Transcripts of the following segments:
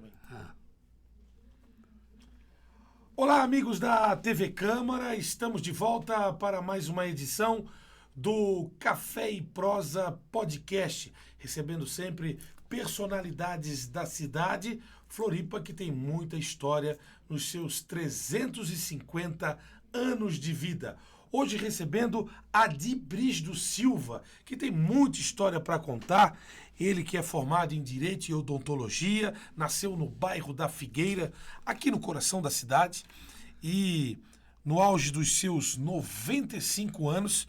também. Olá, amigos da TV Câmara, estamos de volta para mais uma edição do Café e Prosa Podcast, recebendo sempre personalidades da cidade, Floripa, que tem muita história nos seus 350 anos de vida. Hoje recebendo Adi Brígido Silva, que tem muita história para contar. Ele que é formado em Direito e Odontologia, nasceu no bairro da Figueira, aqui no coração da cidade. E no auge dos seus 95 anos,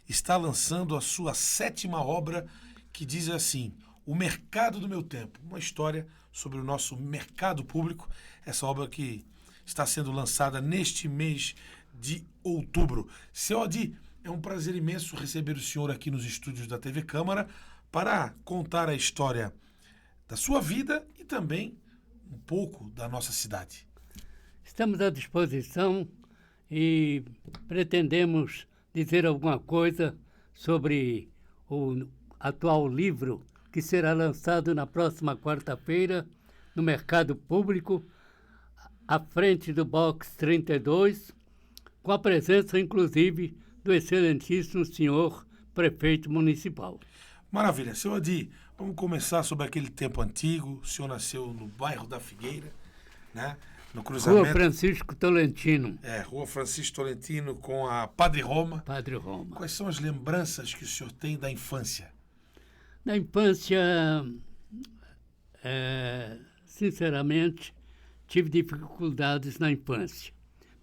está lançando a sua 7ª obra, que diz assim: O Mercado do Meu Tempo. Uma história sobre o nosso mercado público. Essa obra que está sendo lançada neste mês de outubro. Seu Adi, é um prazer imenso receber o senhor aqui nos estúdios da TV Câmara para contar a história da sua vida e também um pouco da nossa cidade. Estamos à disposição e pretendemos dizer alguma coisa sobre o atual livro que será lançado na próxima quarta-feira no Mercado Público, à frente do Box 32, com a presença, inclusive, do excelentíssimo senhor prefeito municipal. Maravilha. Seu Adi, vamos começar sobre aquele tempo antigo. O senhor nasceu no bairro da Figueira, né? No cruzamento... Rua Francisco Tolentino. Rua Francisco Tolentino com a Padre Roma. Padre Roma. Quais são as lembranças que o senhor tem da infância? Da infância, sinceramente, tive dificuldades na infância.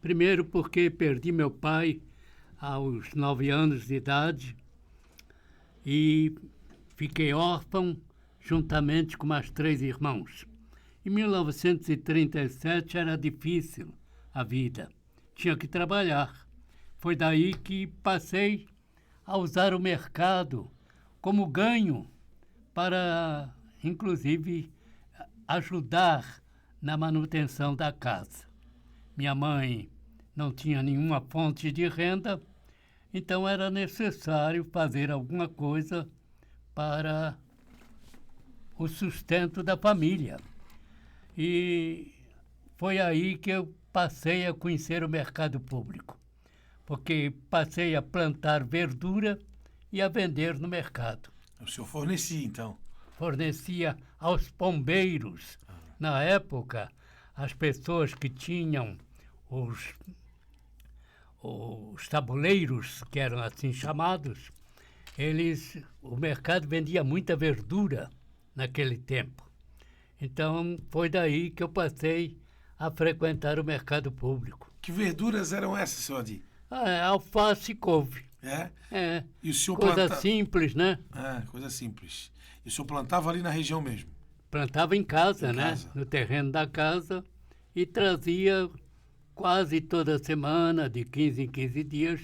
Primeiro porque perdi meu pai aos 9 anos de idade e fiquei órfão juntamente com mais 3 irmãos. Em 1937 era difícil a vida, tinha que trabalhar. Foi daí que passei a usar o mercado como ganho para, inclusive, ajudar na manutenção da casa. Minha mãe não tinha nenhuma fonte de renda, então era necessário fazer alguma coisa para o sustento da família. E foi aí que eu passei a conhecer o mercado público, porque passei a plantar verdura e a vender no mercado. O senhor fornecia, então? Fornecia aos pombeiros. Na época, as pessoas que tinham os tabuleiros, que eram assim chamados, o mercado vendia muita verdura naquele tempo. Então, foi daí que eu passei a frequentar o mercado público. Que verduras eram essas, senhor Adi? Alface e couve. É? E o senhor coisa simples, né? Coisa simples. E o senhor plantava ali na região mesmo? Plantava em casa, né? No terreno da casa, e trazia quase toda semana, de 15 em 15 dias.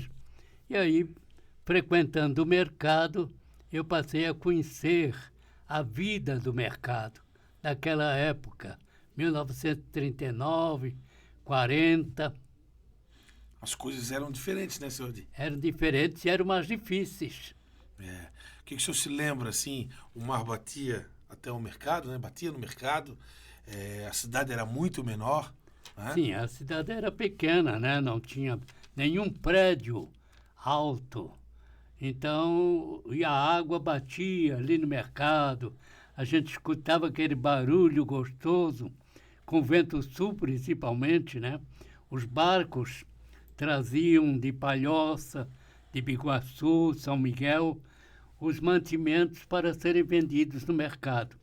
E aí, frequentando o mercado, eu passei a conhecer a vida do mercado daquela época, 1939, 40. As coisas eram diferentes, né, senhor Adi? Eram diferentes e eram mais difíceis. O que o senhor se lembra, assim, o mar batia até o mercado, né? Batia no mercado, a cidade era muito menor, né? Sim, a cidade era pequena, né? Não tinha nenhum prédio alto. Então, e a água batia ali no mercado, a gente escutava aquele barulho gostoso, com vento sul principalmente, né? Os barcos traziam de Palhoça, de Biguaçu, São Miguel, os mantimentos para serem vendidos no mercado.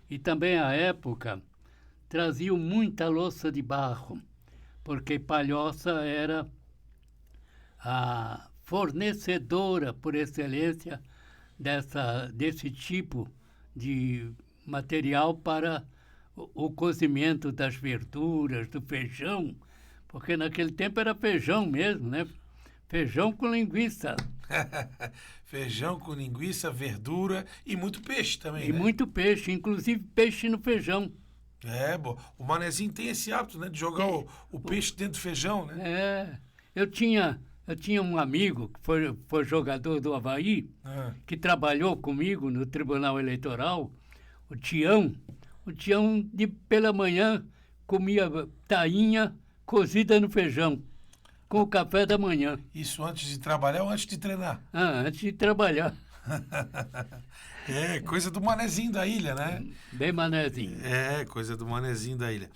E também, à época, traziam muita louça de barro, porque Palhoça era a fornecedora por excelência desse tipo de material para o cozimento das verduras, do feijão, porque naquele tempo era feijão mesmo, né? Feijão com linguiça. Feijão com linguiça, verdura e muito peixe também, né? Muito peixe, inclusive peixe no feijão. Bom. O manezinho tem esse hábito, né? De jogar o peixe dentro do feijão, né? Eu tinha um amigo que foi jogador do Avaí, que trabalhou comigo no Tribunal Eleitoral, o Tião. O Tião, pela manhã, comia tainha cozida no feijão, com o café da manhã. Isso antes de trabalhar ou antes de treinar? Antes de trabalhar. É, coisa do manezinho da ilha, né? Bem manezinho. É, coisa do manezinho da ilha.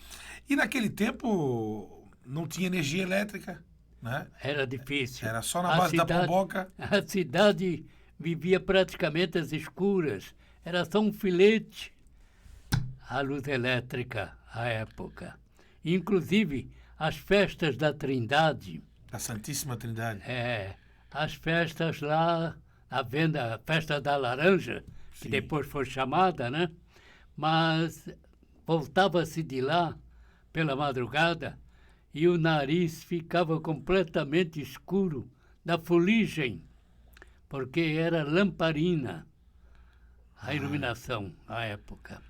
E naquele tempo não tinha energia elétrica, né? Era difícil. Era só na base da pomboca. A cidade vivia praticamente às escuras. Era só um filete a luz elétrica à época. Inclusive, as festas da Trindade, A Santíssima Trindade. as festas lá, a festa da laranja, que Sim. depois foi chamada, né? Mas voltava-se de lá pela madrugada e o nariz ficava completamente escuro da fuligem, porque era lamparina a iluminação à época.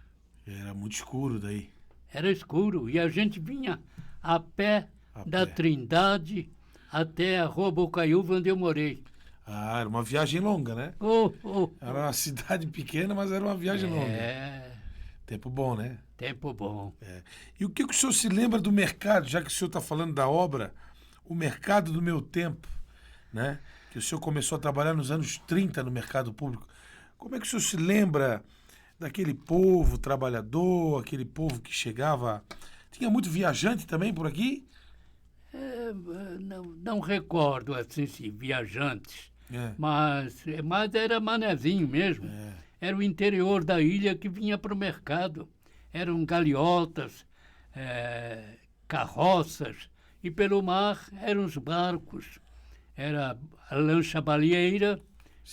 Era muito escuro daí. Era escuro e a gente vinha a pé A da pé. Trindade até a Rua Bocaiúva, onde eu morei. Ah, era uma viagem longa, né? Oh. Era uma cidade pequena, mas era uma viagem longa. Tempo bom, né? Tempo bom. É. E o que o senhor se lembra do mercado, já que o senhor está falando da obra, o mercado do meu tempo, né? Que o senhor começou a trabalhar nos anos 30 no mercado público. Como é que o senhor se lembra daquele povo trabalhador, aquele povo que chegava... Tinha muito viajante também por aqui? Não recordo assim, se viajantes, É. mas era manezinho mesmo. Era o interior da ilha que vinha para o mercado. Eram galiotas, carroças, e pelo mar eram os barcos. Era a lancha baleeira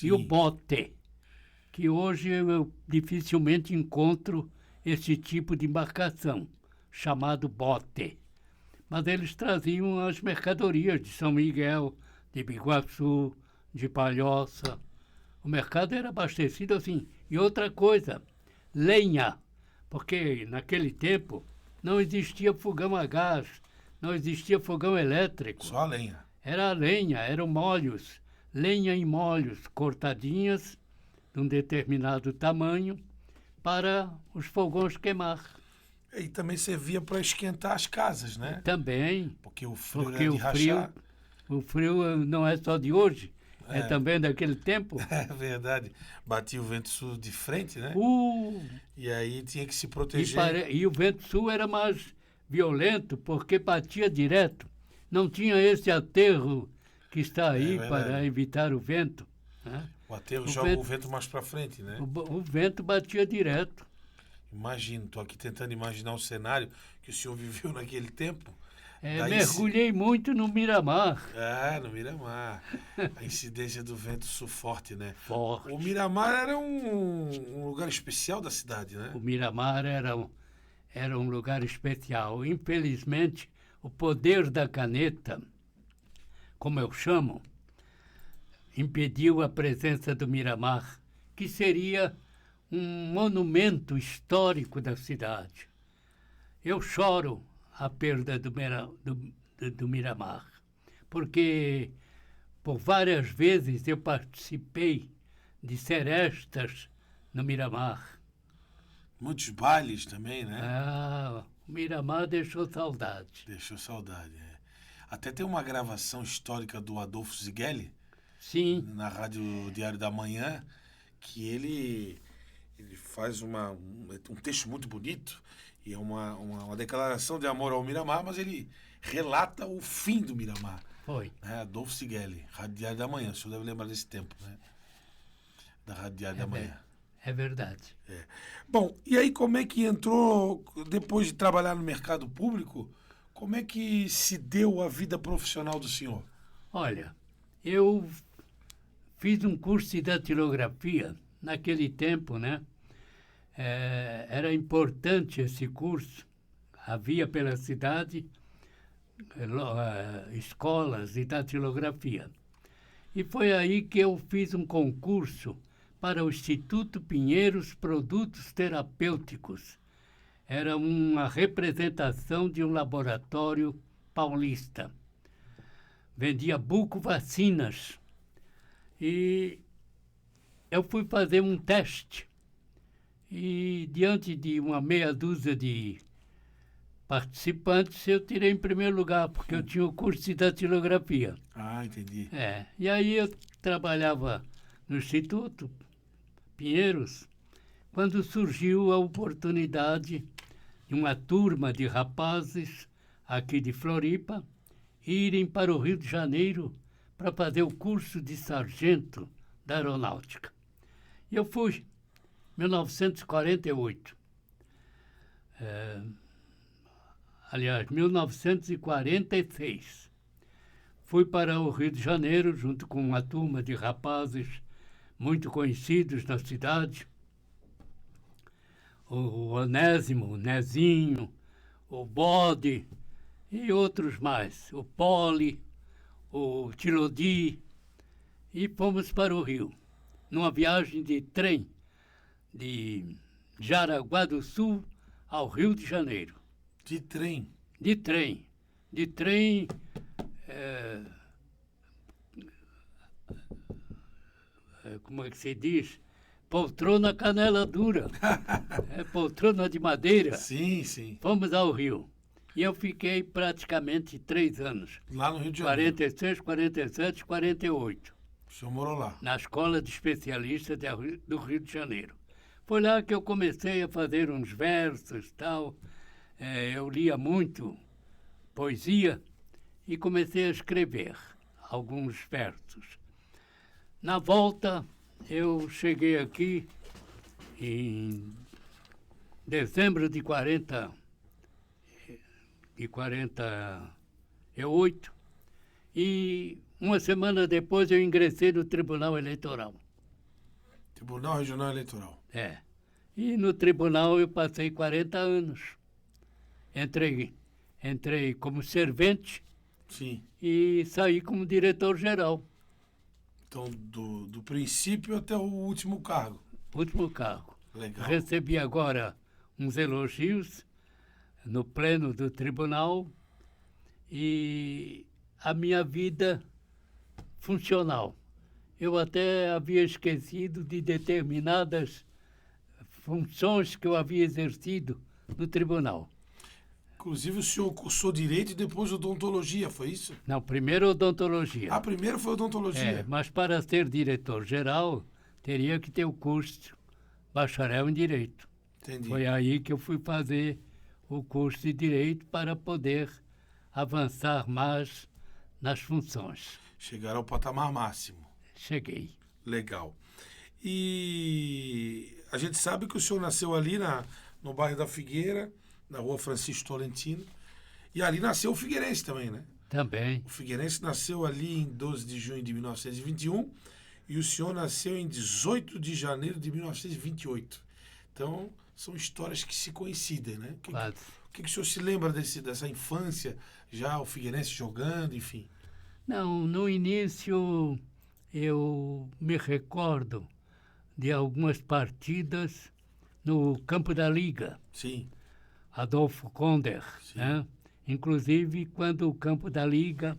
e o Sim. bote, que hoje eu dificilmente encontro esse tipo de embarcação, chamado bote. Mas eles traziam as mercadorias de São Miguel, de Biguaçu, de Palhoça. O mercado era abastecido assim. E outra coisa, lenha, porque naquele tempo não existia fogão a gás, não existia fogão elétrico. Só a lenha. Era a lenha, eram molhos, lenha em molhos, cortadinhas de um determinado tamanho para os fogões queimar. E também servia para esquentar as casas, né? Também, Porque o frio porque era de rachar. o frio não é só de hoje, é É. também daquele tempo. É verdade. Batia o vento sul de frente, né? Uh, E aí tinha que se e, proteger. e o vento sul era mais violento porque batia direto. Não tinha esse aterro que está aí verdade. para evitar o vento, né? O aterro o joga vento- o vento mais para frente, né? O vento batia direto. Imagino, estou aqui tentando imaginar o cenário que o senhor viveu naquele tempo. Daí Mergulhei muito no Miramar. No Miramar. A incidência do vento sul forte, né? Forte. O Miramar era um lugar especial da cidade, né? O Miramar era um lugar especial. Infelizmente, o poder da caneta, como eu chamo, impediu a presença do Miramar, que seria um monumento histórico da cidade. Eu choro a perda do Miramar, porque por várias vezes eu participei de serestas no Miramar. Muitos bailes também, né? O Miramar deixou saudade. Deixou saudade, é. Até tem uma gravação histórica do Adolfo Zighelli, Sim, na Rádio Diário da Manhã, que ele faz um texto muito bonito, e é uma declaração de amor ao Miramar, mas ele relata o fim do Miramar. foi. Né? Adolfo Zighelli, Rádio Diário da Manhã, o senhor deve lembrar desse tempo, né? Da Rádio Diário da Manhã. É verdade. Bom, e aí como é que entrou, depois de trabalhar no mercado público, como é que se deu a vida profissional do senhor? Olha, eu fiz um curso de datilografia naquele tempo, né? Era importante esse curso. Havia pela cidade escolas de datilografia. E foi aí que eu fiz um concurso para o Instituto Pinheiros Produtos Terapêuticos. Era uma representação de um laboratório paulista. Vendia buco-vacinas. E eu fui fazer um teste. E diante de uma meia dúzia de participantes, eu tirei em primeiro lugar, porque eu tinha o curso de datilografia. Ah, entendi. E aí eu trabalhava no Instituto Pinheiros, quando surgiu a oportunidade de uma turma de rapazes aqui de Floripa irem para o Rio de Janeiro para fazer o curso de sargento da aeronáutica. E eu fui, 1948. Aliás, 1946. Fui para o Rio de Janeiro junto com uma turma de rapazes muito conhecidos na cidade. O Onésimo, o Nezinho, o Bode e outros mais. O Poli, o Tilodi. E fomos para o Rio, numa viagem de trem de Jaraguá do Sul ao Rio de Janeiro. De trem? De trem. De trem... como é que se diz? Poltrona canela dura. Poltrona de madeira. Sim, sim. Fomos ao Rio. E eu fiquei praticamente 3 anos. Lá no Rio de Janeiro? 46, 47, 48. O senhor morou lá? Na Escola de Especialistas do Rio de Janeiro. Foi lá que eu comecei a fazer uns versos e tal. Eu lia muito poesia e comecei a escrever alguns versos. Na volta, eu cheguei aqui em dezembro de 48 e uma semana depois eu ingressei no Tribunal Eleitoral. Tribunal Regional Eleitoral. E no tribunal eu passei 40 anos. Entrei como servente. Sim. E saí como diretor-geral. Então, do princípio até o último cargo. Último cargo. Legal. Recebi agora uns elogios no pleno do tribunal e a minha vida funcional. Eu até havia esquecido de determinadas funções que eu havia exercido no tribunal. Inclusive, o senhor cursou Direito e depois Odontologia, foi isso? Não, primeiro Odontologia. Ah, primeiro foi Odontologia. Mas para ser diretor-geral, teria que ter o curso bacharel em Direito. Entendi. Foi aí que eu fui fazer o curso de Direito para poder avançar mais nas funções. Chegaram ao patamar máximo. Cheguei. Legal. E a gente sabe que o senhor nasceu ali no bairro da Figueira, na rua Francisco Tolentino, e ali nasceu o Figueirense também, né? Também. O Figueirense nasceu ali em 12 de junho de 1921 e o senhor nasceu em 18 de janeiro de 1928. Então, são histórias que se coincidem, né? Quase. O que o senhor se lembra dessa infância, já o Figueirense jogando, enfim? Não, no início eu me recordo de algumas partidas no Campo da Liga. Sim. Adolfo Konder, Sim. né? Inclusive quando o Campo da Liga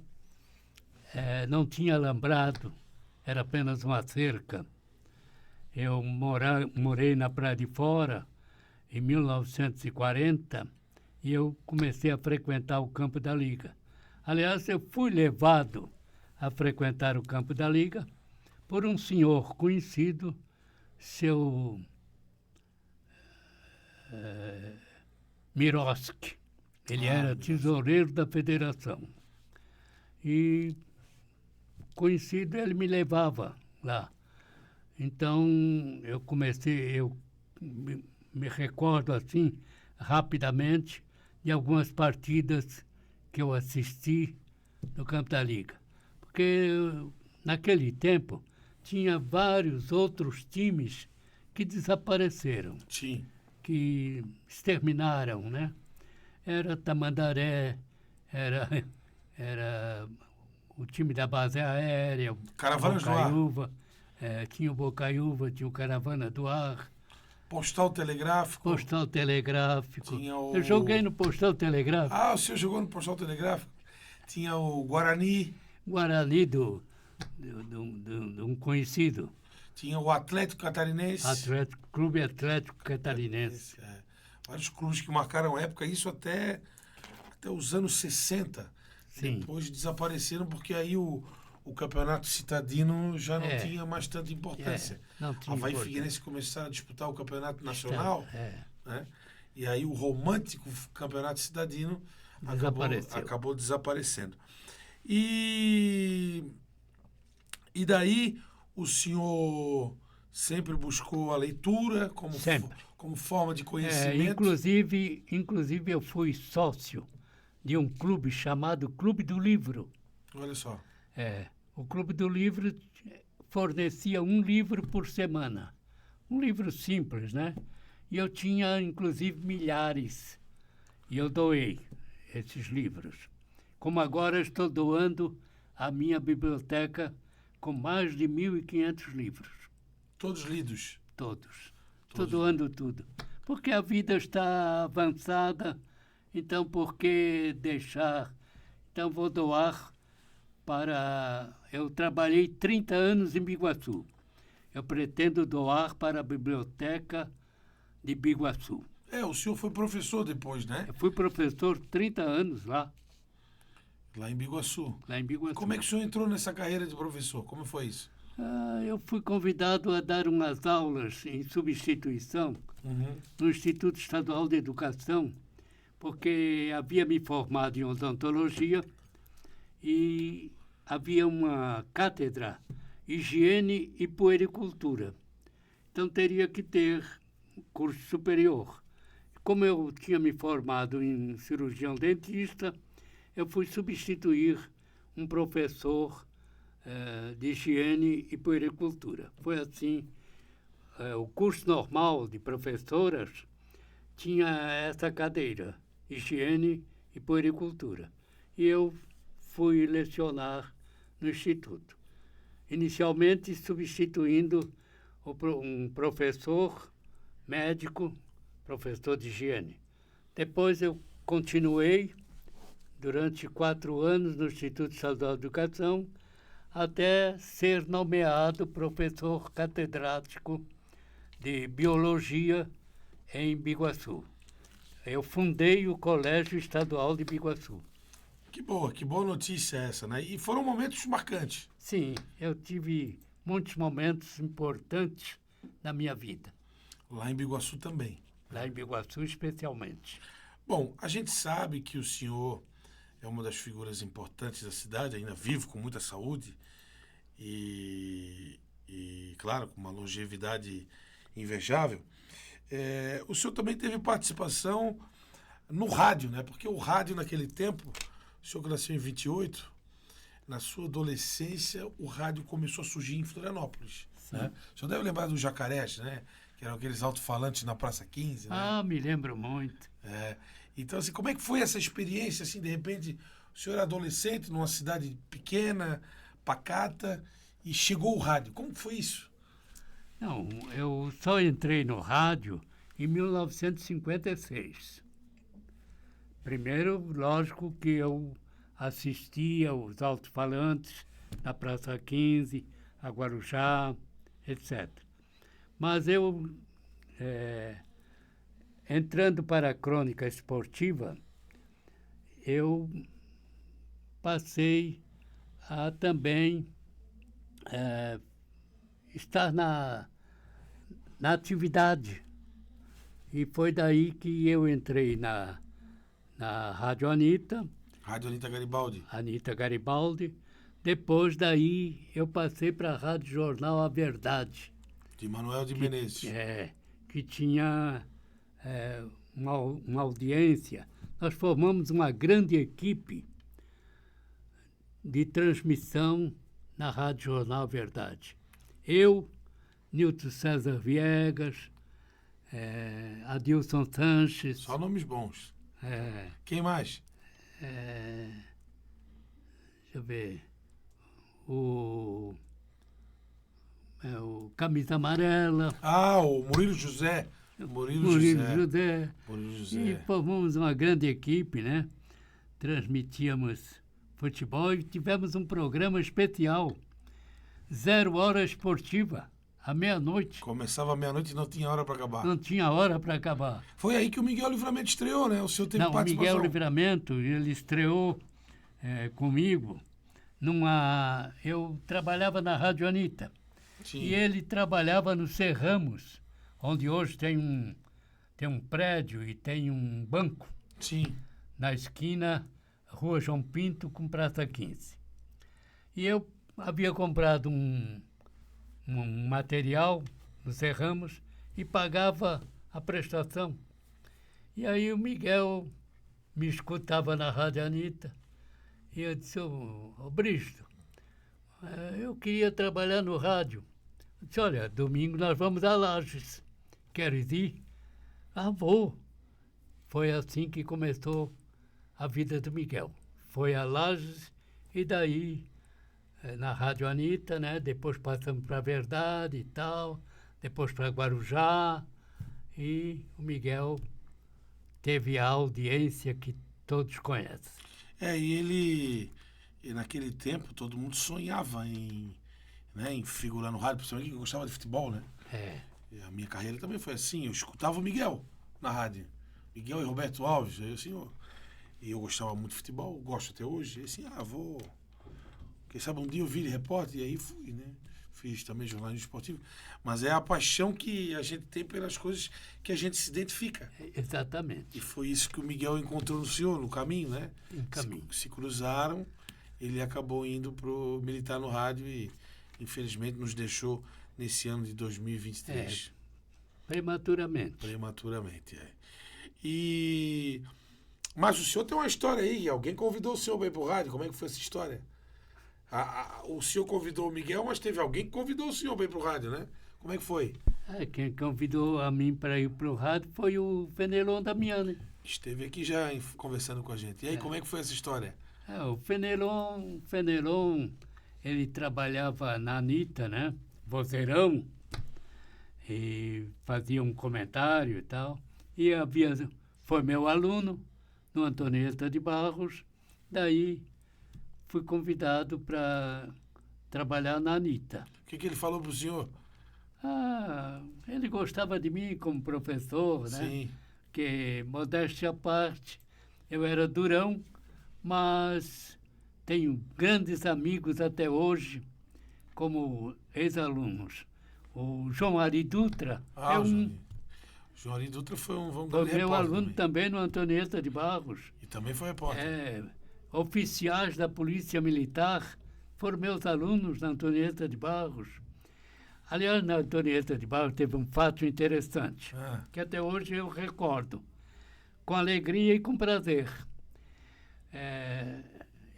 não tinha alambrado, era apenas uma cerca. Eu morei na Praia de Fora em 1940 e eu comecei a frequentar o Campo da Liga. Aliás, eu fui levado a frequentar o Campo da Liga por um senhor conhecido, seu Miroski. Ele era tesoureiro da federação. E, conhecido, ele me levava lá. Então, eu me recordo assim, rapidamente, de algumas partidas que eu assisti no Campo da Liga. Porque, naquele tempo, tinha vários outros times que desapareceram. Sim. Que exterminaram, né? Era Tamandaré, era o time da base aérea, Caravanas do Ar. Tinha o Bocaiúva, tinha o Caravana do Ar. Postal Telegráfico. Postal Telegráfico. Tinha o... Eu joguei no Postal Telegráfico. Ah, o senhor jogou no Postal Telegráfico? Tinha o Guarani. Guarani de um conhecido. Tinha o Atlético Catarinense. Clube Atlético Catarinense. Vários clubes que marcaram época, isso até os anos 60. Sim. Depois desapareceram porque aí o campeonato citadino já não tinha mais tanta importância. Não tinha Avaí e importância. Figueirense começaram a disputar o campeonato nacional, É. né? E aí o romântico campeonato cidadino acabou desaparecendo. E daí o senhor sempre buscou a leitura como forma de conhecimento? Inclusive eu fui sócio de um clube chamado Clube do Livro. Olha só. O Clube do Livro fornecia um livro por semana. Um livro simples, né? E eu tinha, inclusive, milhares. E eu doei esses livros. Como agora estou doando a minha biblioteca com mais de 1.500 livros. Todos lidos? Todos. Estou doando tudo. Porque a vida está avançada, então por que deixar? Então vou doar para... Eu trabalhei 30 anos em Biguaçu. Eu pretendo doar para a biblioteca de Biguaçu. O senhor foi professor depois, né? Eu fui professor 30 anos lá. Lá em Biguaçu. Lá em Biguaçu. Como é que o senhor entrou nessa carreira de professor? Como foi isso? Eu fui convidado a dar umas aulas em substituição no Instituto Estadual de Educação, porque havia me formado em odontologia e havia uma cátedra higiene e puericultura. Então teria que ter curso superior. Como eu tinha me formado em cirurgião dentista, eu fui substituir um professor de higiene e puericultura. Foi assim, o curso normal de professoras tinha essa cadeira, higiene e puericultura. E eu fui lecionar no Instituto. Inicialmente substituindo um professor médico, professor de higiene. Depois eu continuei durante 4 anos no Instituto Estadual de Educação, até ser nomeado professor catedrático de Biologia em Biguaçu. Eu fundei o Colégio Estadual de Biguaçu. Que boa notícia essa, né? E foram momentos marcantes. Sim, eu tive muitos momentos importantes na minha vida. Lá em Biguaçu também. Lá em Biguaçu, especialmente. Bom, a gente sabe que o senhor é uma das figuras importantes da cidade, ainda vivo com muita saúde e claro, com uma longevidade invejável. O senhor também teve participação no rádio, né? Porque o rádio naquele tempo, o senhor nasceu em 28, na sua adolescência o rádio começou a surgir em Florianópolis. Né? O senhor deve lembrar dos jacarés, né? Que eram aqueles alto-falantes na Praça 15, né? Me lembro muito. Então, assim, como é que foi essa experiência, assim, de repente, o senhor era adolescente, numa cidade pequena, pacata, e chegou o rádio. Como foi isso? Não, eu só entrei no rádio em 1956. Primeiro, lógico que eu assistia aos alto-falantes na Praça 15, a Guarujá, etc. Mas eu, entrando para a crônica esportiva, eu passei a também estar na atividade. E foi daí que eu entrei na Rádio Anitta. Rádio Anitta Garibaldi. Anitta Garibaldi. Depois daí eu passei para a Rádio Jornal A Verdade. De Manuel de Menezes. Que tinha uma audiência. Nós formamos uma grande equipe de transmissão na Rádio Jornal A Verdade. Eu, Nilton César Viegas, Adilson Sanches. Só nomes bons. Quem mais? Deixa eu ver. O Camisa Amarela. O Murilo José. Murilo José. E formamos uma grande equipe, né? Transmitíamos futebol e tivemos um programa especial, 0 Hora Esportiva. à meia-noite. Começava à meia-noite e não tinha hora para acabar. Não tinha hora para acabar. Foi aí que o Miguel Livramento estreou, né? O senhor teve Não, o participação. Miguel Livramento, ele estreou comigo numa... Eu trabalhava na Rádio Anitta. Sim. E ele trabalhava no Serramos, onde hoje tem um prédio e tem um banco. Sim. Na esquina, Rua João Pinto com Praça 15. E eu havia comprado um material no Serramos e pagava a prestação. E aí o Miguel me escutava na Rádio Anitta e eu disse, ô Bristo, eu queria trabalhar no rádio. Eu disse, olha, domingo nós vamos a Lages. Queres ir? Ah, vou. Foi assim que começou a vida do Miguel. Foi a Lages e daí na Rádio Anitta, né? Depois passamos para a Verdade e tal, depois para Guarujá, e o Miguel teve a audiência que todos conhecem. E naquele tempo todo mundo sonhava em figurar no rádio, principalmente quem gostava de futebol, né? E a minha carreira também foi assim, eu escutava o Miguel na rádio. Miguel e Roberto Alves, aí assim, e eu gostava muito de futebol, gosto até hoje, e assim, vou... Quem sabe um dia eu vire repórter, e aí fui, né? Fiz também jornalismo esportivo, mas é a paixão que a gente tem pelas coisas que a gente se identifica. Exatamente. E foi isso que o Miguel encontrou no senhor, no caminho, né? No caminho. Se cruzaram, ele acabou indo pro militar no rádio e, infelizmente, nos deixou nesse ano de 2023. Prematuramente. Prematuramente, Mas o senhor tem uma história aí, alguém convidou o senhor para ir pro rádio, como é que foi essa história? O senhor convidou o Miguel, mas teve alguém que convidou o senhor para ir pro rádio, né? Como é que foi? Quem convidou a mim para ir pro rádio foi o Fenelon Damiani. Esteve aqui já conversando com a gente. E aí, como é que foi essa história? O Fenelon, ele trabalhava na Anitta, né? Vozeirão, e fazia um comentário e tal. E foi meu aluno no Antonieta de Barros. Daí fui convidado para trabalhar na Anitta. O que ele falou para o senhor? Ele gostava de mim como professor, né? Sim. Que, modéstia à parte, eu era durão, mas tenho grandes amigos até hoje, como ex-alunos. O João Ari Dutra João Ari Dutra foi um grande meu aluno também no Antonieta de Barros. E também foi repórter. Oficiais da Polícia Militar foram meus alunos na Antonieta de Barros. Aliás, na Antonieta de Barros teve um fato interessante, que até hoje eu recordo, com alegria e com prazer.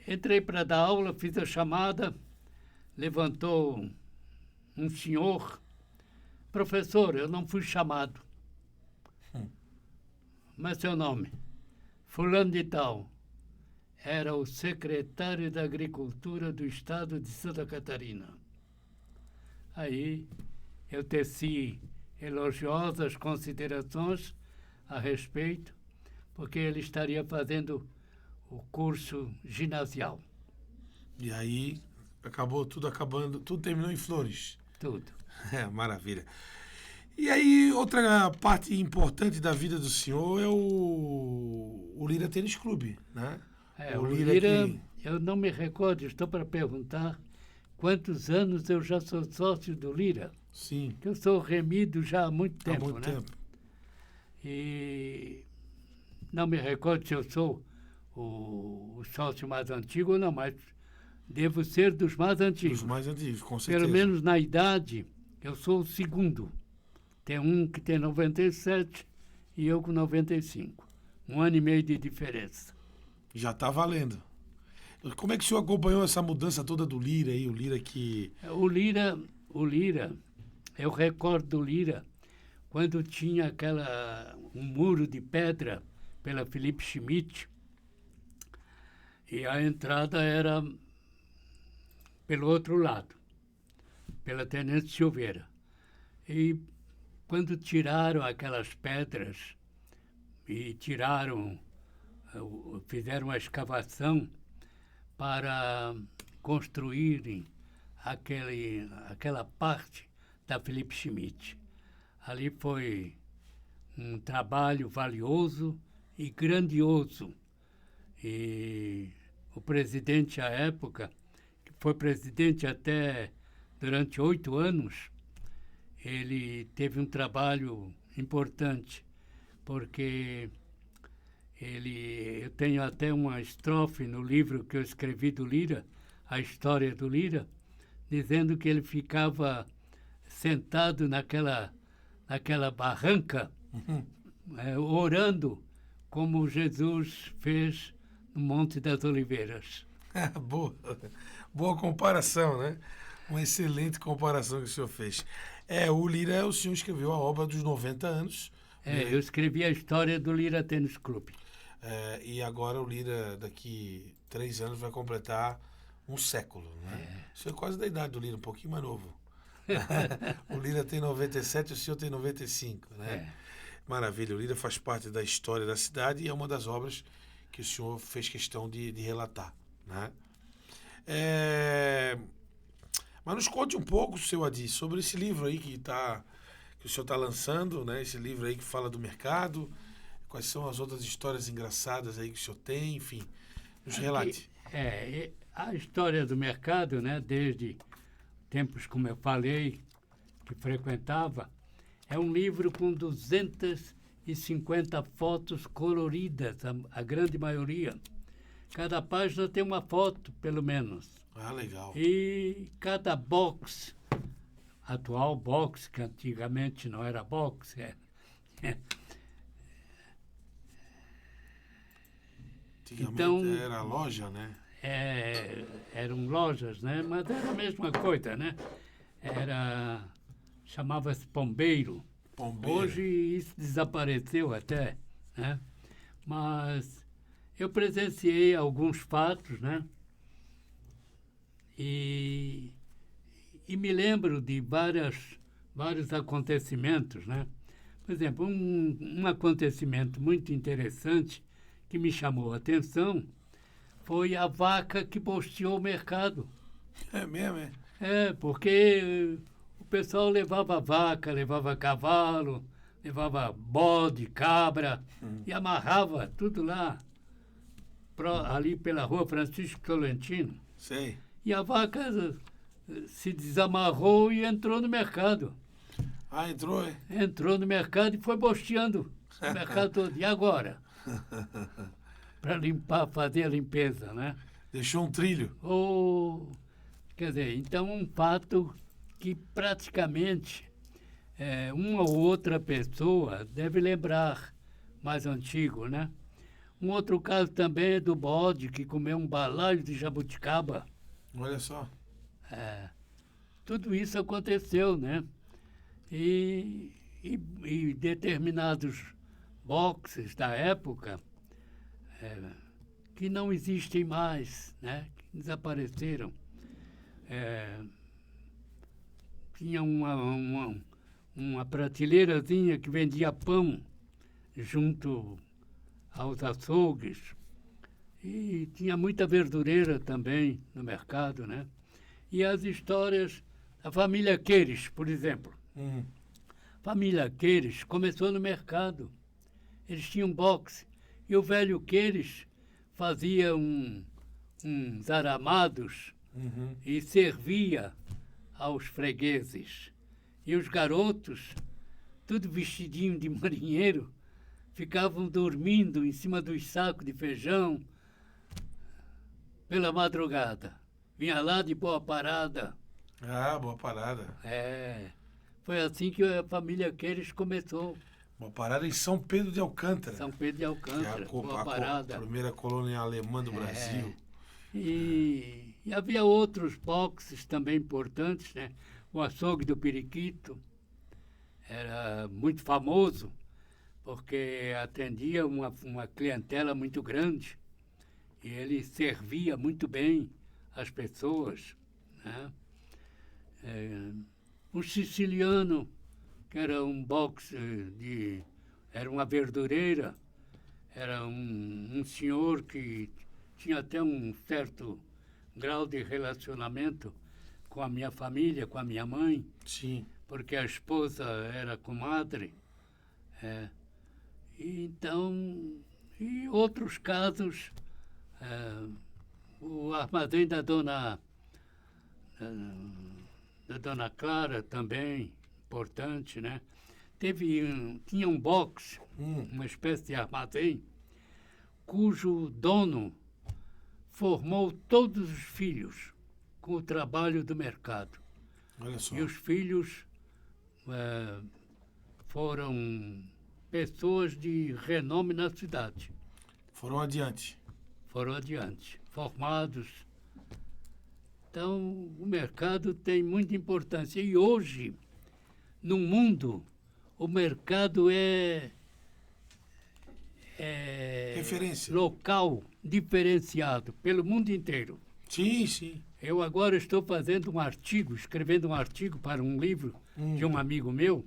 Entrei para dar aula, fiz a chamada, levantou um senhor. Professor, eu não fui chamado. Mas seu nome? Fulano de Tal. Era o secretário da Agricultura do Estado de Santa Catarina. Aí eu teci elogiosas considerações a respeito, porque ele estaria fazendo o curso ginasial. E aí tudo terminou em flores. Tudo. Maravilha. E aí, outra parte importante da vida do senhor é o Lira Tênis Clube, né? O Lira, eu não me recordo, estou para perguntar quantos anos eu já sou sócio do Lira. Sim. Que eu sou remido já há muito tempo, há muito tempo. E não me recordo se eu sou o sócio mais antigo ou não, mas devo ser dos mais antigos. Dos mais antigos, com certeza. Pelo menos na idade, eu sou o segundo. Tem um que tem 97 e eu com 95. 1 ano e meio de diferença. Já está valendo. Como é que o senhor acompanhou essa mudança toda do Lira aí? O Lira, eu recordo do Lira, quando tinha um muro de pedra pela Felipe Schmidt, e a entrada era pelo outro lado, pela Tenente Silveira. E quando tiraram aquelas pedras e fizeram uma escavação para construírem aquela parte da Felipe Schmidt. Ali foi um trabalho valioso e grandioso. E o presidente à época, que foi presidente até durante 8 anos, ele teve um trabalho importante, porque eu tenho até uma estrofe no livro que eu escrevi do Lira, a história do Lira, dizendo que ele ficava sentado naquela barranca, orando, como Jesus fez no Monte das Oliveiras. Boa comparação, né? Uma excelente comparação que o senhor fez. O Lira, o senhor escreveu a obra dos 90 anos. Eu escrevi a história do Lira Tênis Clube. E agora o Lira, daqui 3 anos, vai completar um século, né? O senhor é quase da idade do Lira, um pouquinho mais novo. O Lira tem 97 e o senhor tem 95, né? Maravilha, o Lira faz parte da história da cidade e é uma das obras que o senhor fez questão de relatar, né? Mas nos conte um pouco, seu Adi, sobre esse livro aí que o senhor está lançando, né? Esse livro aí que fala do mercado, quais são as outras histórias engraçadas aí que o senhor tem, enfim, nos relate. A história do mercado, né? Desde tempos, como eu falei, que frequentava, é um livro com 250 fotos coloridas, a grande maioria. Cada página tem uma foto, pelo menos. Ah, legal. E cada box, atual box, que antigamente não era box, Antigamente então, era loja, né? Eram lojas, né? Mas era a mesma coisa, né? Chamava-se Pombeiro. Hoje isso desapareceu até, né? Mas eu presenciei alguns fatos, né? E me lembro de vários acontecimentos, né? Por exemplo, um acontecimento muito interessante que me chamou a atenção foi a vaca que bosteou o mercado. É mesmo, é? Porque o pessoal levava vaca, levava cavalo, levava bode, cabra e amarrava tudo lá, ali pela rua Francisco Tolentino. Sei. E a vaca se desamarrou e entrou no mercado. Ah, entrou, é? Entrou no mercado e foi bosteando o mercado todo. E agora? Para fazer a limpeza, né? Deixou um trilho. Quer dizer, então um fato que praticamente uma ou outra pessoa deve lembrar, mais antigo, né? Um outro caso também é do bode que comeu um balaio de jabuticaba. Olha só. Tudo isso aconteceu, né? E determinados boxes da época que não existem mais, né? Que desapareceram. Tinha uma prateleirazinha que vendia pão junto aos açougues e tinha muita verdureira também no mercado, né? E as histórias da família Queires, por exemplo. Família Queires começou no mercado. Eles tinham boxe. E o velho Queires fazia uns aramados e servia aos fregueses. E os garotos, tudo vestidinho de marinheiro, ficavam dormindo em cima dos sacos de feijão pela madrugada. Vinha lá de Boa Parada. Ah, Boa Parada. Foi assim que a família Queires começou. Boa Parada em São Pedro de Alcântara. São Pedro de Alcântara, Boa Parada. A primeira colônia alemã do Brasil. E havia outros boxes também importantes, né? O açougue do Periquito era muito famoso, porque atendia uma clientela muito grande e ele servia muito bem as pessoas, né? Um siciliano, que era um box era uma verdureira, era um senhor que tinha até um certo grau de relacionamento com a minha família, com a minha mãe. Sim. porque a esposa era comadre. É, e então, e outros casos, o armazém da dona Clara também, importante, né? Tinha um box, uma espécie de armazém, cujo dono formou todos os filhos com o trabalho do mercado. Olha só. E os filhos foram pessoas de renome na cidade. Foram adiante. Foram adiante, formados. Então, o mercado tem muita importância. E hoje, no mundo, o mercado é Referência. local diferenciado pelo mundo inteiro. Sim, sim. Eu agora estou escrevendo um artigo para um livro de um amigo meu,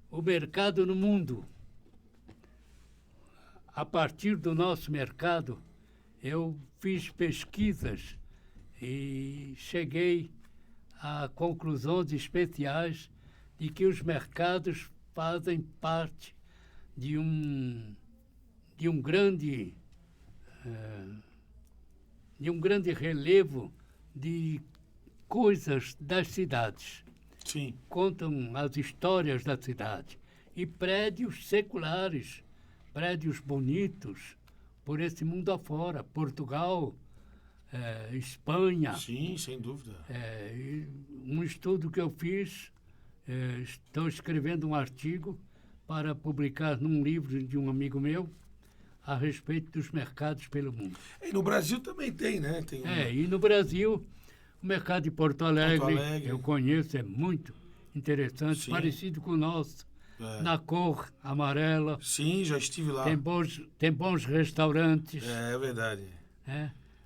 o mercado no mundo. A partir do nosso mercado, eu fiz pesquisas e cheguei a conclusões especiais de que os mercados fazem parte de um grande relevo de coisas das cidades. Sim. Contam as histórias da cidade. E prédios seculares, prédios bonitos, por esse mundo afora. Portugal, Espanha. Sim, sem dúvida. E um estudo que eu fiz, estou escrevendo um artigo para publicar num livro de um amigo meu, a respeito dos mercados pelo mundo. E no Brasil também tem, né? E no Brasil, o mercado de Porto Alegre, eu conheço, é muito interessante, Sim. parecido com o nosso, na cor amarela. Sim, já estive lá. Tem bons restaurantes. É verdade.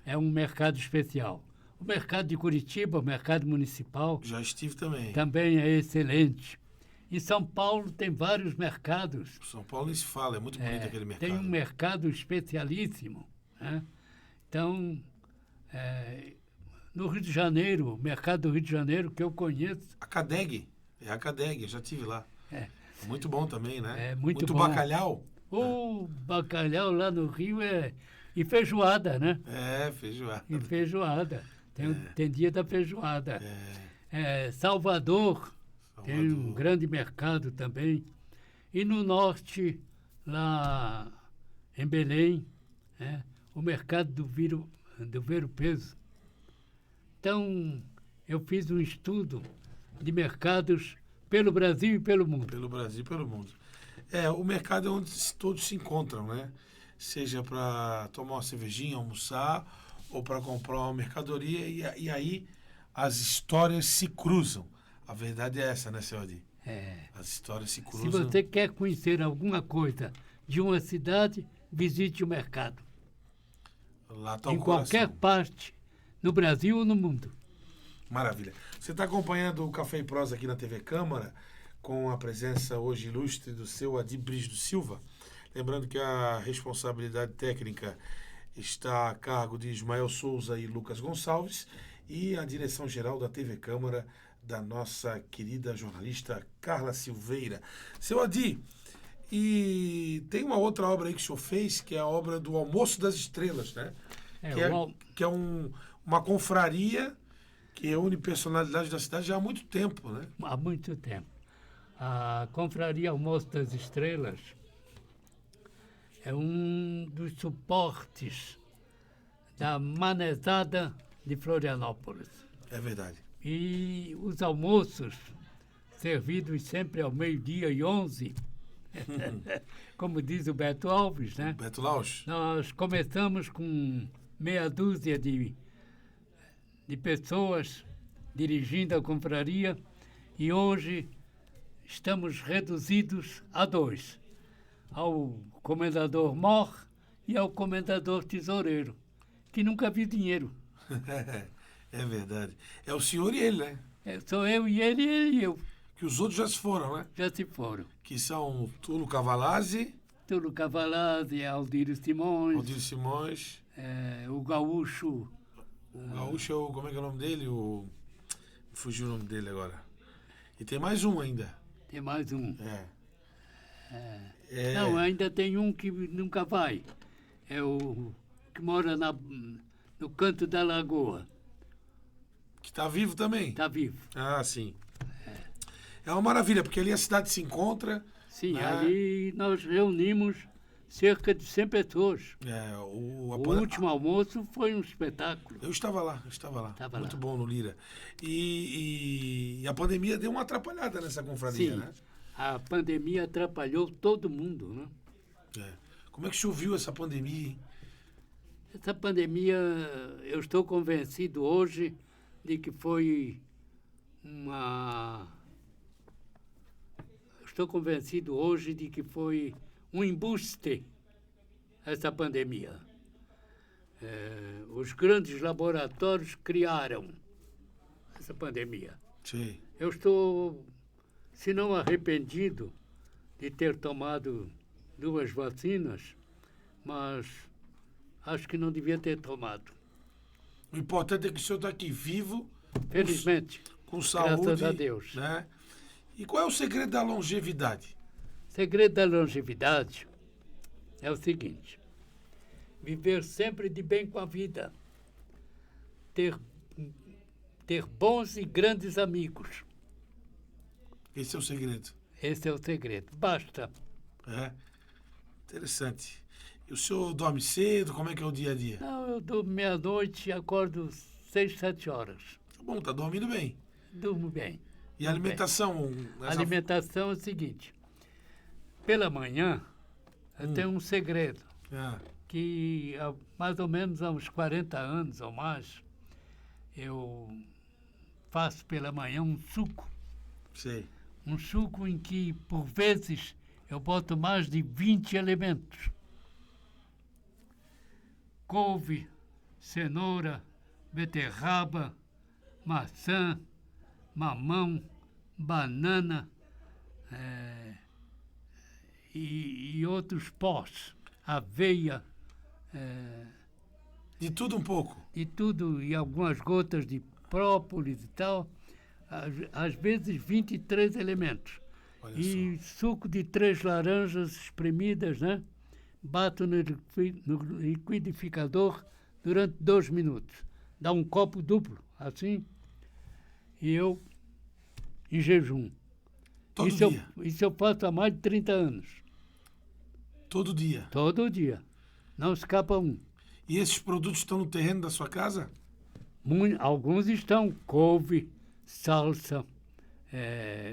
É um mercado especial. O mercado de Curitiba, o mercado municipal, Já estive também. também é excelente. Em São Paulo tem vários mercados. São Paulo nem se fala, é muito bonito aquele mercado. Tem um mercado especialíssimo. Né? Então, no Rio de Janeiro, o mercado do Rio de Janeiro, que eu conheço... A Cadeg, eu já estive lá. Muito bom também, né? É muito bom. Bacalhau. O bacalhau lá no Rio e feijoada, né? Feijoada. E feijoada. Tem dia da feijoada. Salvador tem um grande mercado também. E no norte, lá em Belém, o mercado do Ver-o-Peso. Então, eu fiz um estudo de mercados pelo Brasil e pelo mundo. Pelo Brasil e pelo mundo. O mercado é onde todos se encontram, né? Seja para tomar uma cervejinha, almoçar, ou para comprar uma mercadoria, e aí as histórias se cruzam. A verdade é essa, né, seu Adi? As histórias se cruzam. Se você quer conhecer alguma coisa de uma cidade, visite o mercado. Lá está o em coração. qualquer parte, no Brasil ou no mundo. Maravilha. Você está acompanhando o Café e Prosa aqui na TV Câmara, com a presença hoje ilustre do seu Adi Brígido Silva. Lembrando que a responsabilidade técnica está a cargo de Ismael Souza e Lucas Gonçalves, e a direção geral da TV Câmara, da nossa querida jornalista Carla Silveira. Seu Adi, e tem uma outra obra aí que o senhor fez, que é a obra do Almoço das Estrelas, né? Que é uma confraria que reúne personalidades da cidade já há muito tempo, né? Há muito tempo. A Confraria Almoço das Estrelas é um dos suportes da Manezada de Florianópolis. É verdade. E os almoços, servidos sempre ao 12h11, como diz o Beto Alves, né? Beto Laus. Nós começamos com meia dúzia de pessoas dirigindo a confraria e hoje estamos reduzidos a 2, ao comendador Mor e ao comendador Tesoureiro, que nunca viu dinheiro. É verdade. É o senhor e ele, né? Sou eu e ele e eu. Que os outros já se foram, né? Já se foram. Que são Tulo Cavalazzi, Túlio Cavalazzi, Aldírio Simões, o Gaúcho. O Gaúcho é o... Como é que é o nome dele? Fugiu o nome dele agora. E tem mais um ainda. Tem mais um. É. Não, ainda tem um que nunca vai. É o que mora no canto da lagoa. Que tá vivo também? Está vivo. Ah, sim. É uma maravilha, porque ali a cidade se encontra. Sim, né? ali nós reunimos cerca de 100 pessoas. O último almoço foi um espetáculo. Eu estava lá. Estava Muito lá. bom no Lira. E a pandemia deu uma atrapalhada nessa confraria, Sim, né? a pandemia atrapalhou todo mundo, né? Como é que o senhor viu essa pandemia, hein? Essa pandemia, eu estou convencido hoje de que foi Estou convencido hoje de que foi um embuste essa pandemia. Os grandes laboratórios criaram essa pandemia. Sim. Eu estou, se não arrependido de ter tomado 2 vacinas, mas acho que não devia ter tomado. O importante é que o senhor está aqui vivo, Felizmente, com saúde. graças a Deus. Né? E qual é o segredo da longevidade? O segredo da longevidade é o seguinte: viver sempre de bem com a vida, ter bons e grandes amigos. Esse é o segredo. Esse é o segredo. Basta. Interessante. E o senhor dorme cedo? Como é que é o dia a dia? Não, eu durmo meia-noite e acordo 6, 7 horas. Tá bom, tá dormindo bem. Durmo bem. E a alimentação? A alimentação é o seguinte: pela manhã, eu tenho um segredo, que mais ou menos há uns 40 anos ou mais, eu faço pela manhã um suco. Sei. Um suco em que, por vezes, eu boto mais de 20 elementos. Couve, cenoura, beterraba, maçã, mamão, banana e outros pós, aveia, De tudo um pouco? e tudo, e algumas gotas de própolis e tal, às vezes 23 elementos. Olha E suco de 3 laranjas espremidas, né? Bato no liquidificador durante 2 minutos. Dá um copo duplo, assim, e eu em jejum. Todo dia? Isso eu faço há mais de 30 anos. Todo dia? Todo dia. Não escapa um. E esses produtos estão no terreno da sua casa? Alguns estão: couve, salsa,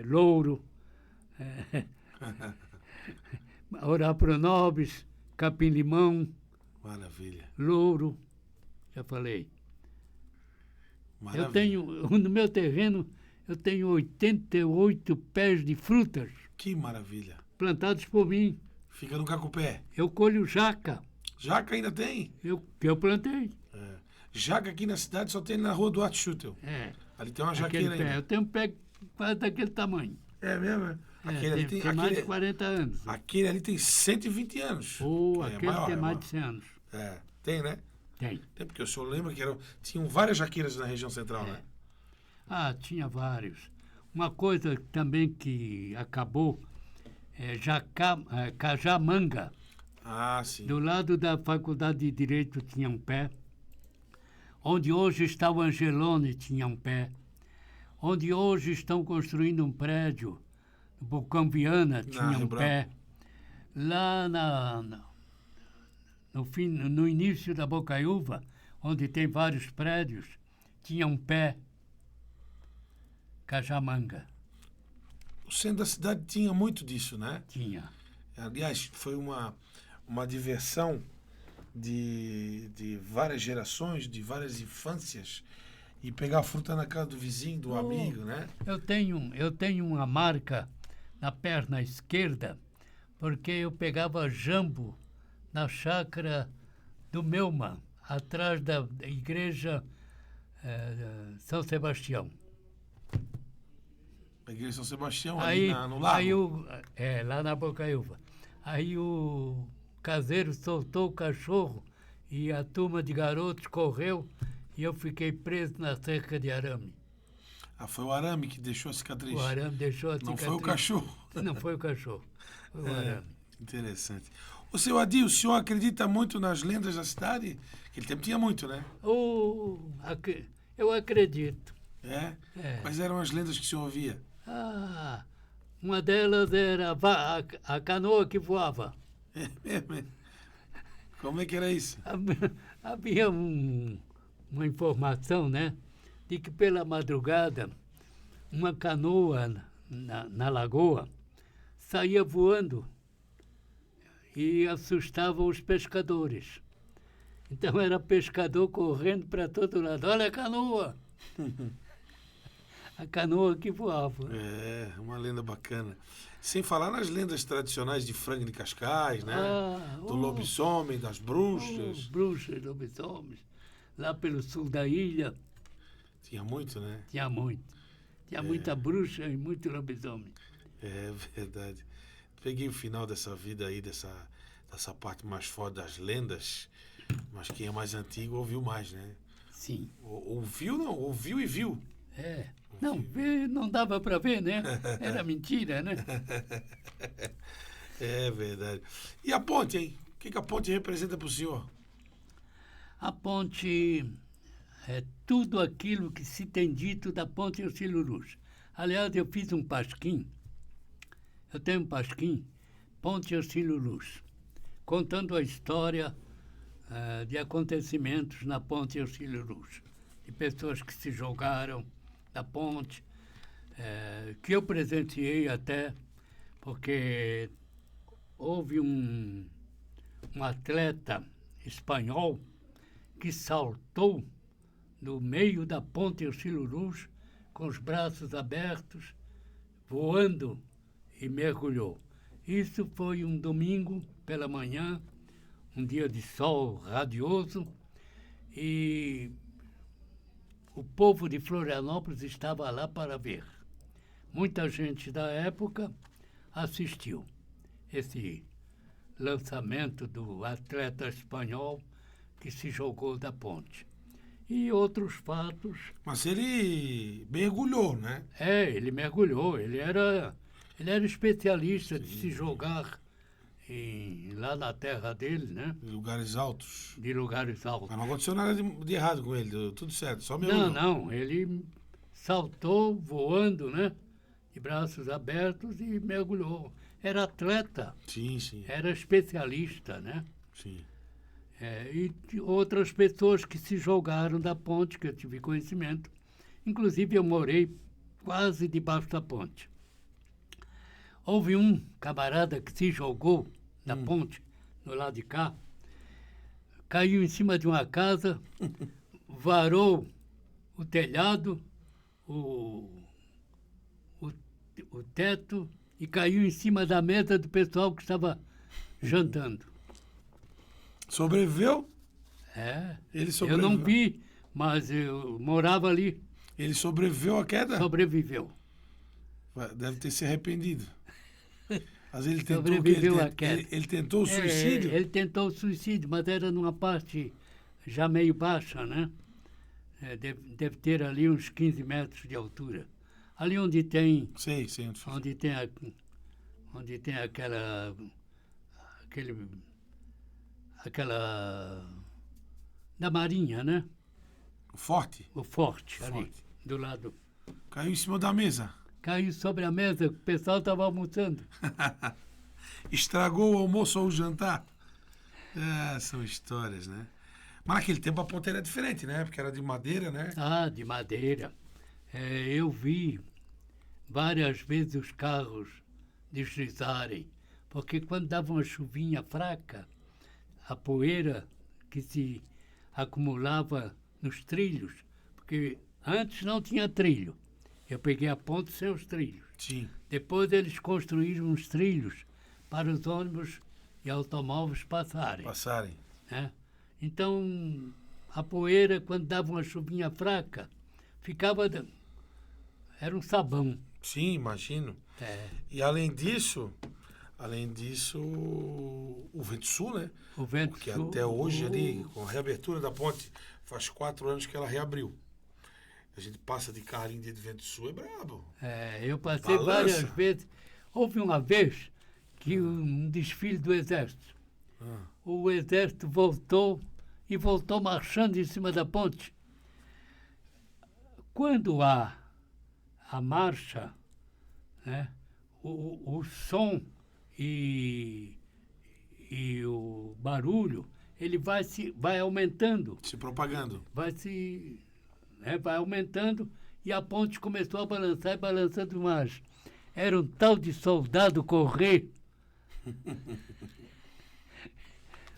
louro, orapronobis, capim-limão, Maravilha. louro, já falei. Maravilha. No meu terreno, eu tenho 88 pés de frutas Que maravilha. plantados por mim. Fica no Cacupé. Eu colho jaca, Jaca ainda tem? que eu plantei. Jaca aqui na cidade só tem na rua Duarte Schutel. Ali tem uma jaqueira Aquele pé. ainda. Eu tenho um pé quase daquele tamanho. É mesmo? Aquele ali tem mais de 40 anos. Aquele ali tem 120 anos. Aquele maior, tem mais maior. de 100 anos. Tem, né? Tem. Tem, porque o senhor lembra que tinham várias jaqueiras na região central, né? Tinha vários. Uma coisa também que acabou é Cajamanga. Sim. Do lado da Faculdade de Direito tinha um pé. Onde hoje está o Angelone tinha um pé. Onde hoje estão construindo um prédio, no Bocão Viana tinha um pé. Lá no início da Bocaiúva, onde tem vários prédios, tinha um pé. Cajamanga. O centro da cidade tinha muito disso, né? Tinha. Aliás, foi uma diversão de várias gerações, de várias infâncias, e pegar fruta na casa do vizinho, do amigo, né? Eu tenho uma marca na perna esquerda, porque eu pegava jambo na chácara do Melman, atrás da igreja São Sebastião. A igreja São Sebastião, ali no lago? Lá na Bocaiúva. Aí o caseiro soltou o cachorro e a turma de garotos correu e eu fiquei preso na cerca de arame. Ah, foi o arame que deixou a cicatriz. O arame deixou a cicatriz. Não foi o cachorro. Não foi o cachorro. Foi o arame. Interessante. O seu Adi, o senhor acredita muito nas lendas da cidade? Aquele tempo tinha muito, né? Eu acredito. É? É. Quais eram as lendas que o senhor ouvia? Uma delas era a canoa que voava. É mesmo? É? Como é que era isso? Havia uma informação, né, de que pela madrugada uma canoa na lagoa saía voando e assustava os pescadores. Então era pescador correndo para todo lado. Olha a canoa! A canoa que voava. É, uma lenda bacana. Sem falar nas lendas tradicionais de Frango de Cascais, né? Do lobisomem, das bruxas. Bruxas, lobisomens. Lá pelo sul da ilha. Tinha muito, né? Tinha muito. Tinha muita bruxa e muito lobisomem. É verdade. Peguei o final dessa vida aí, dessa parte mais foda das lendas, mas quem é mais antigo ouviu mais, né? Sim. Ouviu e viu. É. Não, não dava para ver, né? Era mentira, né? É verdade. E a ponte, hein? O que a ponte representa para o senhor? A ponte é tudo aquilo que se tem dito da ponte Hercílio Luz. Aliás, eu fiz um pasquim. Eu tenho um pasquim, Ponte Hercílio Luz, contando a história de acontecimentos na ponte Hercílio Luz, de pessoas que se jogaram da ponte, que eu presenciei até, porque houve um atleta espanhol que saltou no meio da ponte Hercílio Luz, com os braços abertos, voando, e mergulhou. Isso foi um domingo pela manhã, um dia de sol radioso, e o povo de Florianópolis estava lá para ver. Muita gente da época assistiu esse lançamento do atleta espanhol que se jogou da ponte. E outros fatos. Mas ele mergulhou, né? Ele mergulhou. Ele era especialista de se jogar lá na terra dele, né? De lugares altos. De lugares altos. Mas não aconteceu nada de errado com ele, deu tudo certo, só mergulhou. Não, ele saltou voando, né? De braços abertos e mergulhou. Era atleta. Sim, sim. Era especialista, né? Sim. E outras pessoas que se jogaram da ponte, que eu tive conhecimento. Inclusive, eu morei quase debaixo da ponte. Houve um camarada que se jogou da ponte, no lado de cá, caiu em cima de uma casa, varou o telhado, o teto, e caiu em cima da mesa do pessoal que estava jantando. Sobreviveu? Ele sobreviveu. Eu não vi, mas eu morava ali. Ele sobreviveu à queda? Sobreviveu. Deve ter se arrependido. Mas ele tentou Sobreviveu à queda. Ele tentou o suicídio? Ele tentou o suicídio, mas era numa parte já meio baixa, né? Deve ter ali uns 15 metros de altura. Ali onde tem... Sei. Onde tem aquela da Marinha, né? O forte? O forte, ali, do lado. Caiu em cima da mesa? Caiu sobre a mesa, o pessoal estava almoçando. Estragou o almoço ou o jantar? São histórias, né? Mas naquele tempo a ponte era diferente, né? Porque era de madeira, né? De madeira. Eu vi várias vezes os carros deslizarem, porque quando dava uma chuvinha fraca, a poeira que se acumulava nos trilhos, porque antes não tinha trilho. Eu peguei a ponte sem os trilhos. Sim. Depois eles construíram uns trilhos para os ônibus e automóveis passarem. Né? Então, a poeira, quando dava uma chuvinha fraca, era um sabão. Sim, imagino. E além disso, o vento sul, né? O vento Porque sul. até hoje ali, com a reabertura da ponte, faz 4 anos que ela reabriu. A gente passa de carro em dia de vento sul, é brabo. Eu passei Balança. várias vezes. Houve uma vez que um desfile do Exército. O Exército voltou e voltou marchando em cima da ponte. Quando há a marcha, né, o som e o barulho, ele vai aumentando. Se propagando. Vai aumentando e a ponte começou a balançar e balançando mais. Era um tal de soldado correr.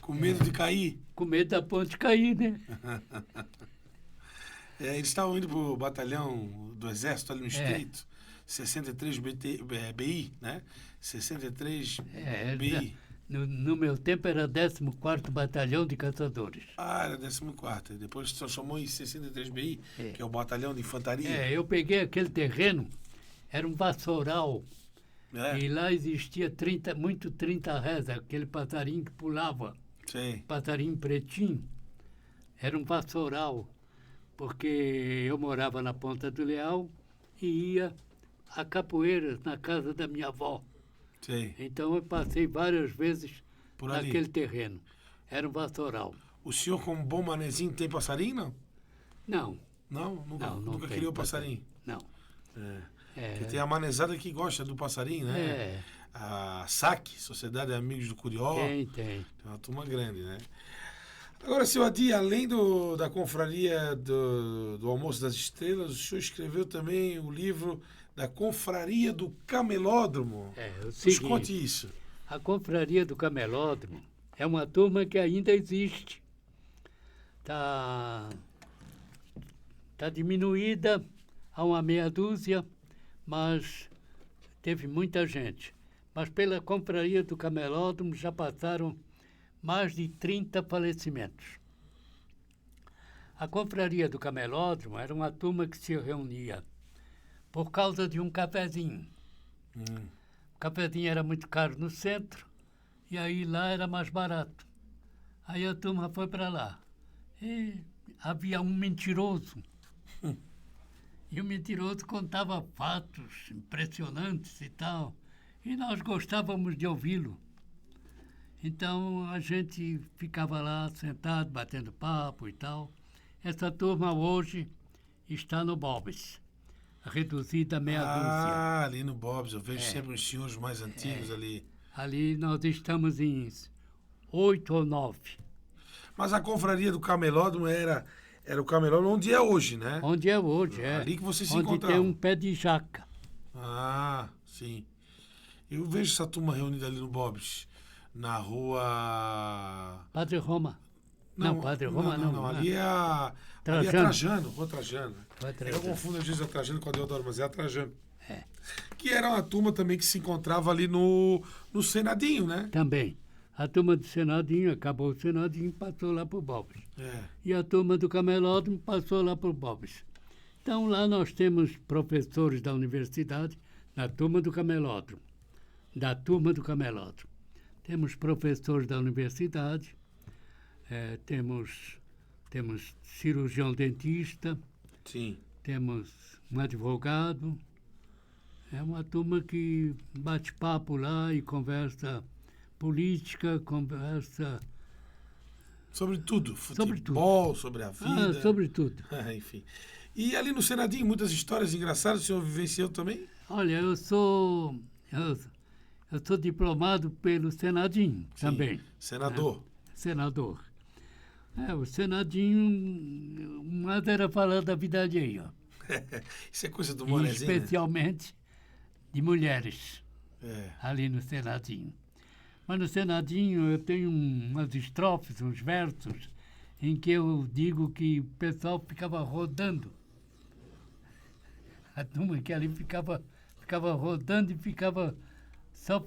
Com medo de cair. Com medo da ponte cair, né? Eles estavam indo para o batalhão do Exército ali no Estreito, 63 BI, né? 63 BI. No meu tempo era 14º Batalhão de Caçadores. Era 14º. Depois se transformou em 63 BI, que é o Batalhão de Infantaria. Eu peguei aquele terreno, era um vassoural. E lá existia 30 reza, aquele passarinho que pulava. Sim. Passarinho pretinho. Era um vassoural, porque eu morava na Ponta do Leal e ia a capoeiras na casa da minha avó. Sim. Então eu passei várias vezes Por ali. naquele terreno. Era um vassoural. O senhor, como bom manezinho, tem passarinho, não? Não. Não? Nunca tem criou passarinho? Não. Porque tem a manezada que gosta do passarinho, né? A SAC, Sociedade de Amigos do Curió. Tem. Tem uma turma grande, né? Agora, seu Adi, além da confraria do Almoço das Estrelas, o senhor escreveu também o livro da Confraria do Camelódromo. Nos conte isso. A Confraria do Camelódromo é uma turma que ainda existe. Tá diminuída a uma meia dúzia, mas teve muita gente. Mas pela Confraria do Camelódromo já passaram mais de 30 falecimentos. A Confraria do Camelódromo era uma turma que se reunia por causa de um cafezinho. O cafezinho era muito caro no centro e aí lá era mais barato. Aí a turma foi para lá. E havia um mentiroso. E o mentiroso contava fatos impressionantes e tal. E nós gostávamos de ouvi-lo. Então a gente ficava lá sentado, batendo papo e tal. Essa turma hoje está no Bob's, reduzida a meia dúzia. Ali no Bob's, eu vejo sempre os senhores mais antigos ali. Ali nós estamos em 8 ou 9. Mas a Confraria do Camelódromo era o Camelódromo onde é hoje, né? Onde é hoje, Ali que você se onde encontrava. tem um pé de jaca. Sim. Eu vejo essa turma reunida ali no Bob's, na rua... Padre Roma. Não, Padre Roma não. Ali é a Trajano. Rua Trajano. Trajano. Eu confundo às vezes a Trajano com a Deodoro, mas é a Trajano. Que era uma turma também que se encontrava ali no Senadinho, né? Também. A turma do Senadinho, acabou o Senadinho, passou lá para o Bob's. E a turma do Camelódromo passou lá para o Bob's. Então lá nós temos professores da universidade na turma do Camelódromo. Temos professores da universidade, temos cirurgião dentista, Sim. temos um advogado. É uma turma que bate papo lá e conversa política, conversa... Sobre tudo. Futebol, sobre a vida. Sobre tudo. Enfim. E ali no Senadinho, muitas histórias engraçadas, o senhor vivenciou também? Olha, eu sou diplomado pelo Senadinho também. Senador. Senador. O Senadinho, mas era falar da vida alheia. Isso é coisa do Morezinho, especialmente de mulheres, ali no Senadinho. Mas no Senadinho eu tenho umas estrofes, uns versos, em que eu digo que o pessoal ficava rodando. A turma que ali ficava rodando e ficava só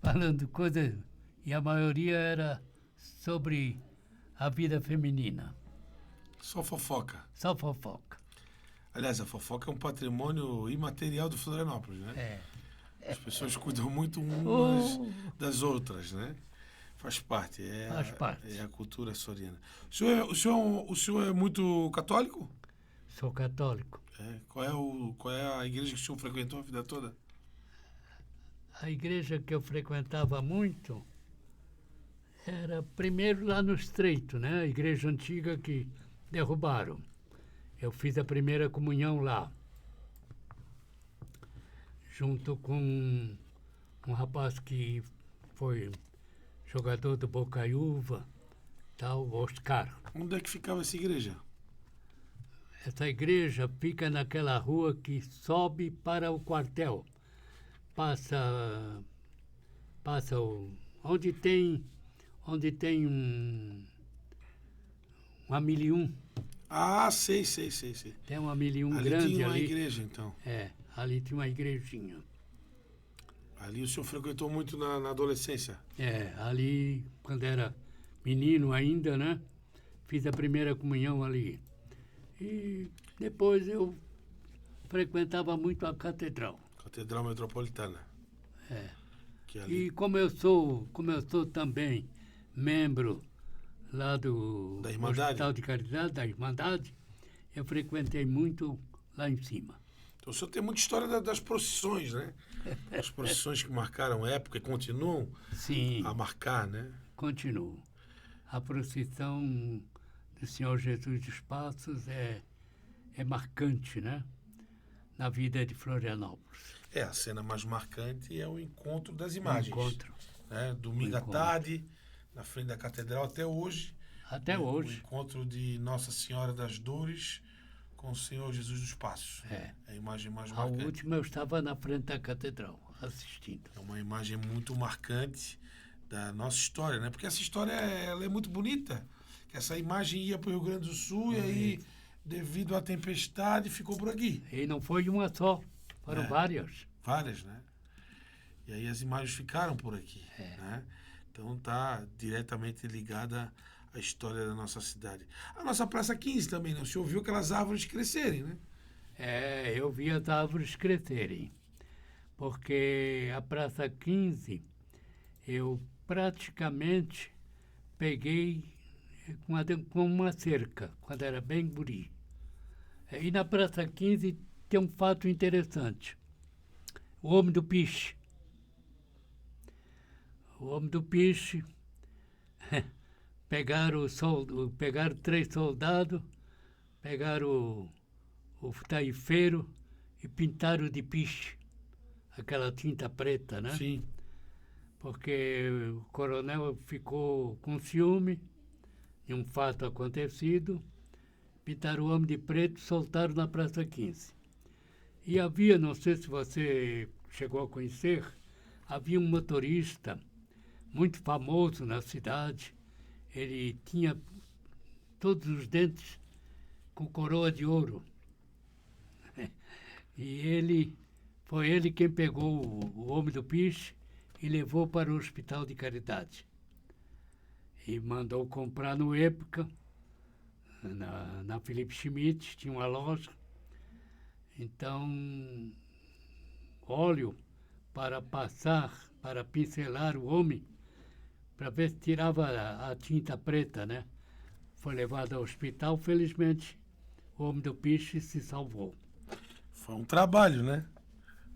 falando coisas, e a maioria era sobre a vida feminina. Só fofoca. Só fofoca. Aliás, a fofoca é um patrimônio imaterial de Florianópolis, né? As pessoas cuidam muito umas das outras, né? Faz parte. Faz parte. É a cultura soriana. O senhor é muito católico? Sou católico. Qual é a igreja que o senhor frequentou a vida toda? A igreja que eu frequentava muito era primeiro lá no Estreito, né? A igreja antiga que derrubaram. Eu fiz a primeira comunhão lá, junto com um rapaz que foi jogador do Bocaiúva, tal, Oscar. Onde é que ficava essa igreja? Essa igreja fica naquela rua que sobe para o quartel. Passa onde tem uma 1001. Ah, sei. Tem uma 1001 Ali grande tinha uma ali. igreja, então. Ali tinha uma igrejinha. Ali o senhor frequentou muito na adolescência? Ali, quando era menino ainda, né? Fiz a primeira comunhão ali. E depois eu frequentava muito a catedral. Catedral Metropolitana. Que ali... E como eu sou também membro lá do Da Irmandade? Hospital de Caridade, da Irmandade, eu frequentei muito lá em cima. Então o senhor tem muita história das procissões, né? As procissões que marcaram época e continuam Sim, a marcar, né? continuo. A procissão do Senhor Jesus dos Passos é marcante, né? Na vida de Florianópolis. A cena mais marcante é o encontro das imagens. Encontro. Né? Domingo à tarde, na frente da catedral, até hoje. Até O hoje. encontro de Nossa Senhora das Dores com o Senhor Jesus dos Passos. É a imagem mais A marcante. última eu estava na frente da catedral, assistindo. É uma imagem muito marcante da nossa história, né? Porque essa história ela é muito bonita. Essa imagem ia para o Rio Grande do Sul e aí, devido à tempestade, ficou por aqui. E não foi uma só, foram várias. Várias, né? E aí as imagens ficaram por aqui, né? Então está diretamente ligada à história da nossa cidade. A nossa Praça 15 também, né? O senhor viu aquelas árvores crescerem, né? Eu vi as árvores crescerem, porque a Praça 15 eu praticamente peguei com uma cerca, quando era bem guri. E na Praça 15 tem um fato interessante. O Homem do Piche. O Homem do Piche pegaram 3 soldados, pegaram o taifeiro e pintaram de piche, aquela tinta preta, né? Sim. Porque o coronel ficou com ciúme de um fato acontecido, pintaram o homem de preto e soltaram na Praça 15. E havia, não sei se você chegou a conhecer, havia um motorista muito famoso na cidade. Ele tinha todos os dentes com coroa de ouro. E foi ele quem pegou o homem do piche e levou para o Hospital de Caridade. E mandou comprar no Época, na Felipe Schmidt, tinha uma loja. Então, óleo para pincelar o homem, para ver se tirava a tinta preta, né? Foi levado ao hospital, felizmente o homem do piche se salvou. Foi um trabalho, né?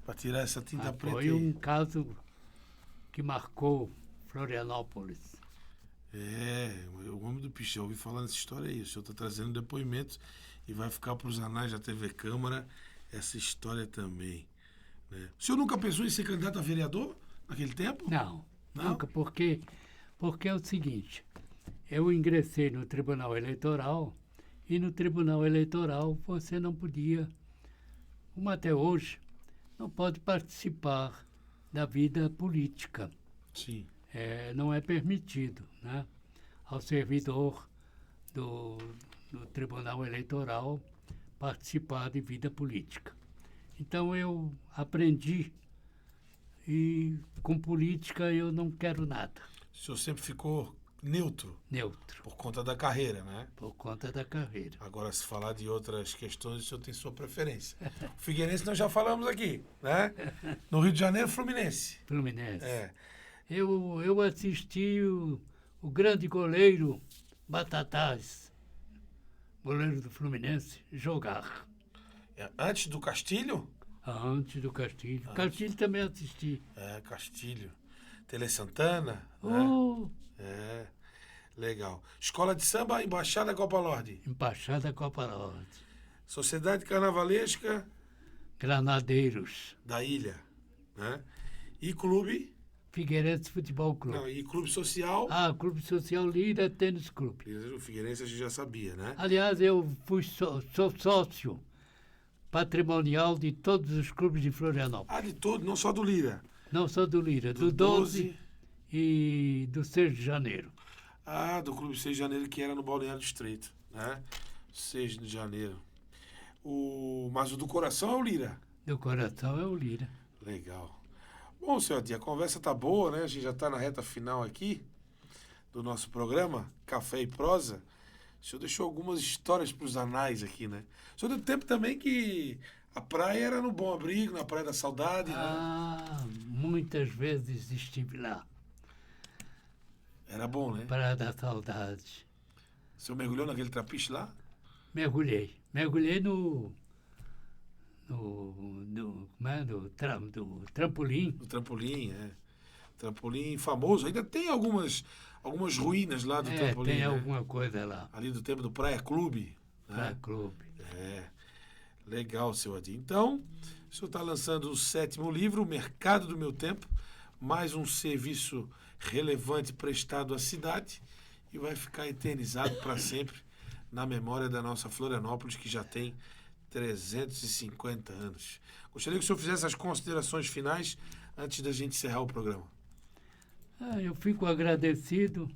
Para tirar essa tinta preta. Foi um caso que marcou Florianópolis. O homem do piche, eu ouvi falar nessa história aí. O senhor está trazendo depoimentos e vai ficar para os anais da TV Câmara essa história também. Né? O senhor nunca pensou em ser candidato a vereador naquele tempo? Não? Nunca, porque é o seguinte, eu ingressei no Tribunal Eleitoral e no Tribunal Eleitoral você não podia, como até hoje, não pode participar da vida política. Sim. Não é permitido, né, ao servidor do Tribunal Eleitoral participar de vida política. Então eu aprendi e com política eu não quero nada. O senhor sempre ficou neutro? Neutro. Por conta da carreira, né? Por conta da carreira. Agora, se falar de outras questões, o senhor tem sua preferência. O Figueirense nós já falamos aqui, né? No Rio de Janeiro, Fluminense. Fluminense. Eu assisti o grande goleiro Batatais. goleiro do Fluminense, jogar. Antes do Castilho? Antes do Castilho. Castilho também assisti. Castilho. Tele Santana. Oh, Né? Legal. Escola de Samba, Embaixada Copa Lorde. Embaixada Copa Lorde. Sociedade Carnavalesca Granadeiros. da Ilha. Né? E clube? Figueirense Futebol Clube. Não, e clube social? Clube Social Lira Tênis Clube. O Figueirense a gente já sabia, né? Aliás, eu sou sócio patrimonial de todos os clubes de Florianópolis. De tudo, não só do Lira. Não só do Lira, do 12 e do 6 de janeiro. Do Clube 6 de Janeiro, que era no Balneário do Estreito, né? 6 de janeiro. Mas o do coração é o Lira. Do coração é o Lira. Legal. Bom, senhor Adi, a conversa tá boa, né? A gente já está na reta final aqui do nosso programa, Café e Prosa. O senhor deixou algumas histórias para os anais aqui, né? O senhor deu tempo também que a praia era no Bom Abrigo, na Praia da Saudade, né? Muitas vezes estive lá. Era bom, né? Praia da Saudade. O senhor mergulhou naquele trapiche lá? Mergulhei. Mergulhei no trampolim. No trampolim, Trampolim famoso. Ainda tem algumas ruínas lá do trampolim. Tem né? alguma coisa lá. Ali do tempo do Praia Clube. Praia Clube. Legal, seu Adi. Então, o senhor está lançando o 7º livro, O Mercado do Meu Tempo, mais um serviço relevante prestado à cidade e vai ficar eternizado para sempre na memória da nossa Florianópolis, que já tem 350 anos. Gostaria que o senhor fizesse as considerações finais antes da gente encerrar o programa. Eu fico agradecido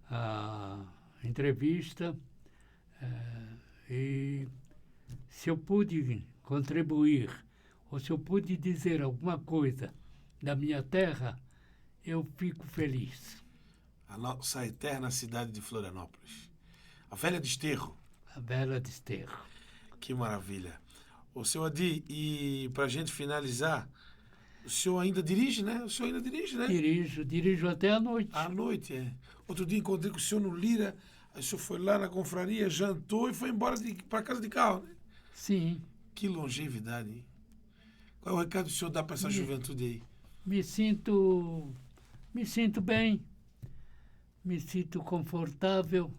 à entrevista e se eu pude contribuir ou se eu pude dizer alguma coisa da minha terra, eu fico feliz. A nossa eterna cidade de Florianópolis. A Velha Desterro. A Velha Desterro. Que maravilha. O senhor Adi, e para a gente finalizar, o senhor ainda dirige, né? O senhor ainda dirige, né? Dirijo até à noite. À noite, Outro dia encontrei com o senhor no Lira, aí o senhor foi lá na confraria, jantou e foi embora para casa de carro, né? Sim. Que longevidade, hein? Qual é o recado que o senhor dá para essa juventude aí? Me sinto bem, me sinto confortável,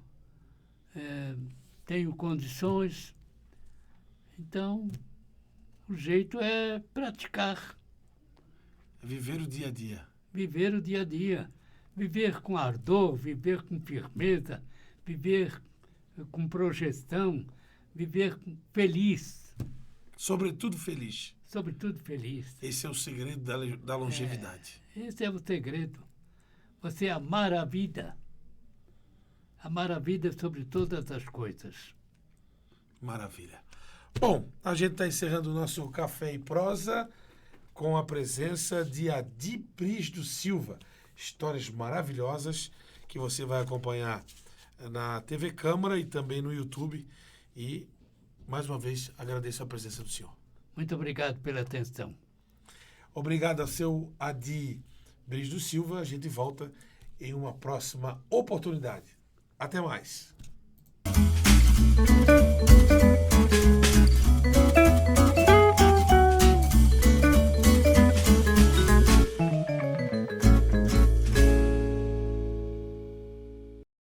tenho condições. Então, o jeito é praticar. É viver o dia a dia. Viver o dia a dia. Viver com ardor, viver com firmeza, viver com projeção, viver feliz. Sobretudo feliz. Sobretudo feliz. Esse é o segredo da longevidade. Esse é o segredo. Você amar a vida. Amar a vida sobre todas as coisas. Maravilha. Bom, a gente está encerrando o nosso Café e Prosa com a presença de Adi Brígido Silva. Histórias maravilhosas que você vai acompanhar na TV Câmara e também no YouTube. E, mais uma vez, agradeço a presença do senhor. Muito obrigado pela atenção. Obrigado a seu Adi Brígido Silva. A gente volta em uma próxima oportunidade. Até mais.